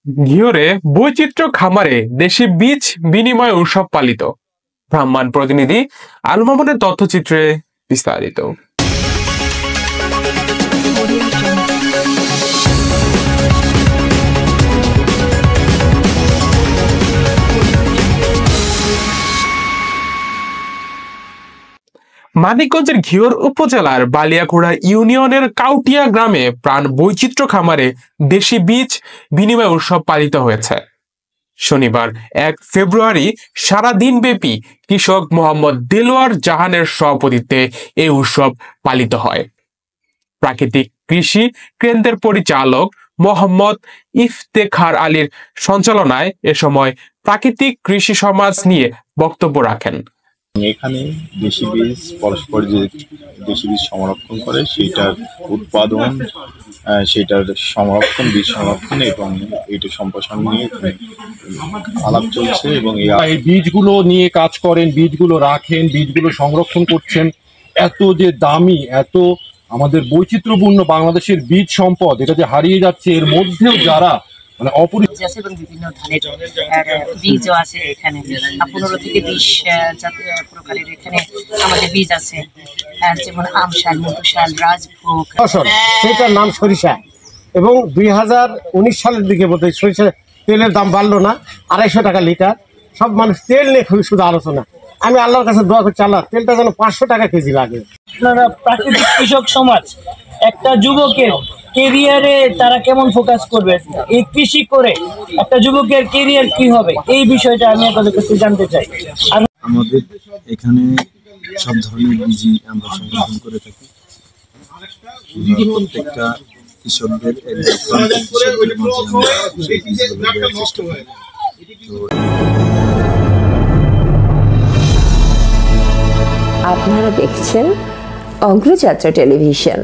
ঘিওরে বৈচিত্র্য খামারে দেশি বীজ বিনিময় উৎসব পালিত। ব্রাহ্মণ প্রতিনিধি আল মামুনের তথ্যচিত্রে বিস্তারিত। মানিকগঞ্জের ঘিওর উপজেলার বালিয়াকুড়া ইউনিয়নের কাউটিয়া গ্রামে প্রাণ বৈচিত্র্য খামারে দেশি বীজ বিনিময় উৎসব পালিত হয়েছে। শনিবার 1 ফেব্রুয়ারি সারা দিনব্যাপী কৃষক মোহাম্মদ দেলোয়ার জাহানের সভাপতিত্বে এই উৎসব পালিত হয়। প্রাকৃতিক কৃষি কেন্দ্রের পরিচালক মোহাম্মদ ইফতেখার আলীর সঞ্চালনায় এ সময় প্রাকৃতিক কৃষি সমাজ নিয়ে বক্তব্য রাখেন। এখানে দেশি বীজ পরস্পর যে দেশি বীজ সংরক্ষণ করে সেটার উৎপাদন, সেটার সংরক্ষণ, বীজ সংরক্ষণ এবং এইটা সম্প্রসারণ নিয়ে আলাপ চলছে। এবং এই বীজগুলো নিয়ে কাজ করেন, বীজগুলো রাখেন, বীজগুলো সংরক্ষণ করছেন। এত যে দামি, এত আমাদের বৈচিত্র্যপূর্ণ বাংলাদেশের বীজ সম্পদ, এটা যে হারিয়ে যাচ্ছে, এর মধ্যেও যারা মানে আছে এবং বিভিন্ন ধানের বীজও আছে এখানে 15 থেকে 20 প্রকারের এখানে আমাদের বীজ আছে, যেমন আমশাল, মধুশাল, রাজভোগ। সেটার নাম সরিষা। এবং 2019 সালের দিকে বোধহয় সরিষা তেলের দাম বাড়লো না, 250 টাকা লিটার। সব মানুষ তেল নিয়ে খুবই শুধু আলোচনা। আমি আল্লাহর কাছে দোয়া করছি, আল্লাহ তেলটা যেন 500 টাকা কেজি লাগে। আপনারা প্রাকৃতিক কৃষক সমাজ একটা যুবকের কেরিয়ারে তারা কেমন ফোকাস করবে, এই কৃষি করে একটা যুবকের কেরিয়ার কি হবে, এই বিষয়টা আমি আপনাদের কাছে জানতে চাই। আর আমাদের এখানে সব ধরনের বীজই আমরা সংরক্ষণ করে থাকি। প্রত্যেকটা কৃষকদের আপনারা দেখছেন অগ্রযাত্রা টেলিভিশন।